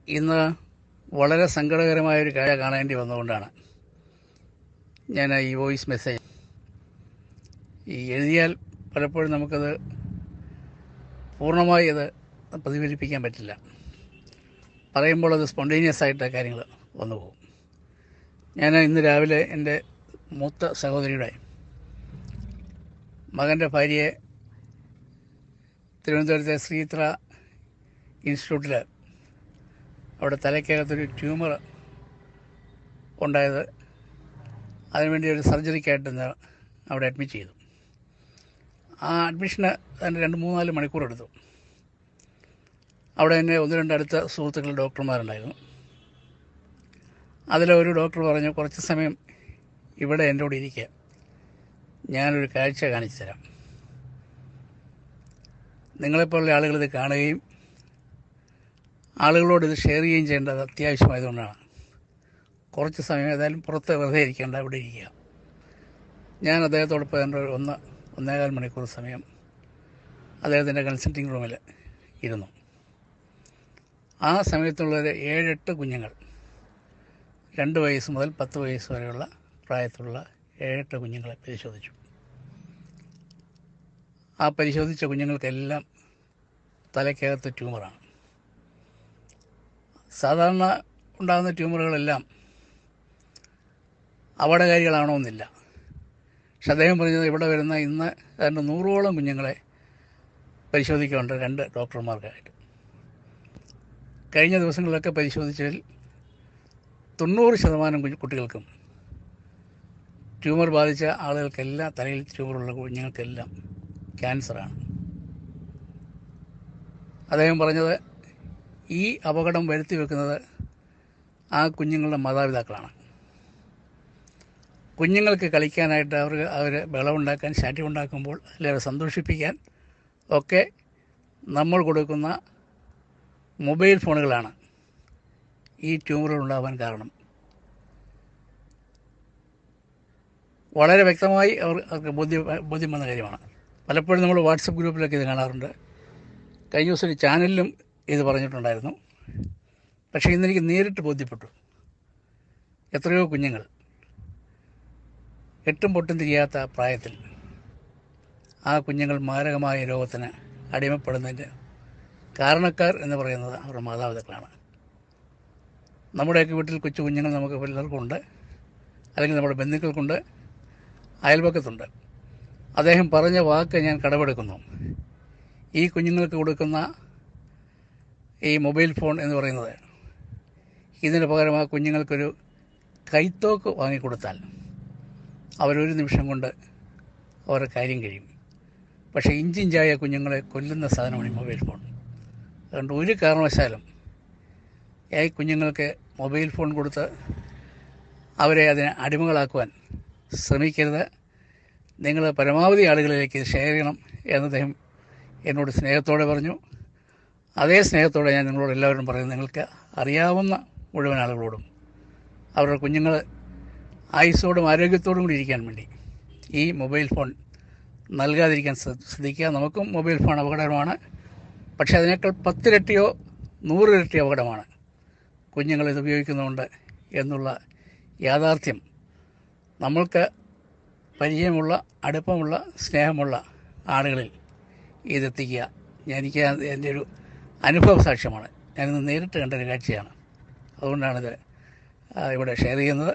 ഇന്ന് വളരെ സങ്കടകരമായൊരു കാര്യം കാണേണ്ടി വന്നതുകൊണ്ടാണ് ഞാൻ ഈ വോയിസ് മെസ്സേജ് എഴുതിയാൽ പലപ്പോഴും നമുക്കത് പൂർണ്ണമായി അത് പ്രതിഫലിപ്പിക്കാൻ പറ്റില്ല. പറയുമ്പോൾ അത് സ്പോണ്ടേനിയസ് ആയിട്ട് കാര്യങ്ങൾ വന്നു പോകും. ഞാൻ ഇന്ന് രാവിലെ എൻ്റെ മൂത്ത സഹോദരിയുടെ മകൻ്റെ ഭാര്യയെ തിരുവനന്തപുരത്തെ ശ്രീത്ര ഇൻസ്റ്റിറ്റ്യൂട്ടിൽ അവിടെ തലയ്ക്കകത്തൊരു ട്യൂമർ ഉണ്ടായത്, അതിനുവേണ്ടി ഒരു സർജറിക്കായിട്ട് അവിടെ അഡ്മിറ്റ് ചെയ്തു. ആ അഡ്മിഷന് അതിൻ്റെ 2-3-4 മണിക്കൂർ എടുത്തു. അവിടെ തന്നെ 1-2 അടുത്ത സുഹൃത്തുക്കൾ ഡോക്ടർമാരുണ്ടായിരുന്നു. അതിലൊരു ഡോക്ടർ പറഞ്ഞു, കുറച്ച് സമയം ഇവിടെ എൻ്റെ കൂടെ ഇരിക്കുക, ഞാനൊരു കാഴ്ച കാണിച്ചു തരാം. നിങ്ങളെപ്പോലുള്ള ആളുകളിത് കാണുകയും ആളുകളോട് ഇത് ഷെയർ ചെയ്യുകയും ചെയ്യേണ്ടത് അത്യാവശ്യമായതുകൊണ്ടാണ്. കുറച്ച് സമയം ഏതായാലും പുറത്ത് വെറുതെ ഇരിക്കേണ്ട, ഇവിടെ ഇരിക്കുക. ഞാൻ അദ്ദേഹത്തോടൊപ്പം എൻ്റെ 1-1.25 മണിക്കൂർ സമയം അദ്ദേഹത്തിൻ്റെ കൺസൾട്ടിങ് റൂമിൽ ഇരുന്നു. ആ സമയത്തുള്ളൊരു 7-8 കുഞ്ഞുങ്ങൾ, 2 വയസ്സ് മുതൽ 10 വയസ്സ് വരെയുള്ള പ്രായത്തിലുള്ള 7-8 കുഞ്ഞുങ്ങളെ പരിശോധിച്ചു. ആ പരിശോധിച്ച കുഞ്ഞുങ്ങൾക്കെല്ലാം തലയ്ക്കകത്ത് ട്യൂമറാണ്. സാധാരണ ഉണ്ടാകുന്ന ട്യൂമറുകളെല്ലാം അപകടകാരികളാണോയെന്നില്ല. പക്ഷെ അദ്ദേഹം പറഞ്ഞത് ഇവിടെ വരുന്ന ഇന്ന് 100ഓളം കുഞ്ഞുങ്ങളെ പരിശോധിക്കുന്നുണ്ട് 2 ഡോക്ടർമാർക്കായിട്ട്. കഴിഞ്ഞ ദിവസങ്ങളിലൊക്കെ പരിശോധിച്ചതിൽ 90% കുട്ടികൾക്കും ട്യൂമർ ബാധിച്ച ആളുകൾക്കെല്ലാം, തലയിൽ ട്യൂമറുള്ള കുഞ്ഞുങ്ങൾക്കെല്ലാം ക്യാൻസറാണ്. അദ്ദേഹം പറഞ്ഞത് ഈ അപകടം വരുത്തി വെക്കുന്നത് ആ കുഞ്ഞുങ്ങളുടെ മാതാപിതാക്കളാണ്. കുഞ്ഞുങ്ങൾക്ക് കളിക്കാനായിട്ട് അവർ ബഹളമുണ്ടാക്കാൻ, ശാഠ്യമുണ്ടാക്കുമ്പോൾ അല്ലെങ്കിൽ സന്തോഷിപ്പിക്കാൻ ഒക്കെ നമ്മൾ കൊടുക്കുന്ന മൊബൈൽ ഫോണുകളാണ് ഈ ട്യൂമറുകൾ ഉണ്ടാകാൻ കാരണം. വളരെ വ്യക്തമായി അവർക്ക് ബോധ്യം വന്ന കാര്യമാണ്. പലപ്പോഴും നമ്മൾ വാട്സപ്പ് ഗ്രൂപ്പിലൊക്കെ ഇത് കാണാറുണ്ട്. കഴിഞ്ഞ ദിവസം ഒരു ചാനലിലും ഇത് പറഞ്ഞിട്ടുണ്ടായിരുന്നു. പക്ഷേ ഇന്നെനിക്ക് നേരിട്ട് ബോധ്യപ്പെട്ടു. എത്രയോ കുഞ്ഞുങ്ങൾ എട്ടും പൊട്ടും തിരിയാത്ത പ്രായത്തിൽ ആ കുഞ്ഞുങ്ങൾ മാരകമായ രോഗത്തിന് അടിമപ്പെടുന്നതിൻ്റെ കാരണക്കാർ എന്ന് പറയുന്നത് അവരുടെ മാതാപിതാക്കളാണ്. നമ്മുടെയൊക്കെ വീട്ടിൽ കൊച്ചു കുഞ്ഞുങ്ങൾ നമുക്ക് പലർക്കുണ്ട്, അല്ലെങ്കിൽ നമ്മുടെ ബന്ധുക്കൾക്കുണ്ട്, അയൽപക്കത്തുണ്ട്. അദ്ദേഹം പറഞ്ഞ വാക്ക് ഞാൻ കടമെടുക്കുന്നു. ഈ കുഞ്ഞുങ്ങൾക്ക് കൊടുക്കുന്ന ഈ മൊബൈൽ ഫോൺ എന്ന് പറയുന്നത്, ഇതിന് പകരം ആ കുഞ്ഞുങ്ങൾക്കൊരു കൈത്തോക്ക് വാങ്ങിക്കൊടുത്താൽ അവരൊരു നിമിഷം കൊണ്ട് അവരുടെ കാര്യം കഴിയും. പക്ഷേ ഇഞ്ചിഞ്ചായ കുഞ്ഞുങ്ങളെ കൊല്ലുന്ന സാധനമാണ് ഈ മൊബൈൽ ഫോൺ. അതുകൊണ്ട് ഒരു കാരണവശാലും ഈ കുഞ്ഞുങ്ങൾക്ക് മൊബൈൽ ഫോൺ കൊടുത്ത് അവരെ അതിനെ അടിമകളാക്കുവാൻ ശ്രമിക്കരുത്. നിങ്ങൾ പരമാവധി ആളുകളിലേക്ക് ഇത് ഷെയർ ചെയ്യണം എന്ന് അദ്ദേഹം എന്നോട് സ്നേഹത്തോടെ പറഞ്ഞു. അതേ സ്നേഹത്തോടെ ഞാൻ നിങ്ങളോട് എല്ലാവരും പറയുന്നത്, നിങ്ങൾക്ക് അറിയാവുന്ന മുഴുവൻ ആളുകളോടും അവരുടെ കുഞ്ഞുങ്ങൾ ആയുസ്സോടും ആരോഗ്യത്തോടും കൂടി ഇരിക്കാൻ വേണ്ടി ഈ മൊബൈൽ ഫോൺ നൽകാതിരിക്കാൻ ശ്രദ്ധിക്കുക. നമുക്കും മൊബൈൽ ഫോൺ അപകടമാണ്. പക്ഷേ അതിനേക്കാൾ 10 ഇരട്ടിയോ 100 ഇരട്ടിയോ അപകടമാണ് കുഞ്ഞുങ്ങൾ ഇത് ഉപയോഗിക്കുന്നുണ്ട് എന്നുള്ള യാഥാർത്ഥ്യം നമ്മൾക്ക് പരിചയമുള്ള, അടുപ്പമുള്ള, സ്നേഹമുള്ള ആളുകളിൽ ഇതെത്തിക്കുക. എനിക്ക് എൻ്റെ ഒരു അനുഭവ സാക്ഷ്യമാണ്. ഞാനിന്ന് നേരിട്ട് കണ്ടൊരു കാഴ്ചയാണ്. അതുകൊണ്ടാണിത് ഇവിടെ ഷെയർ ചെയ്യുന്നത്.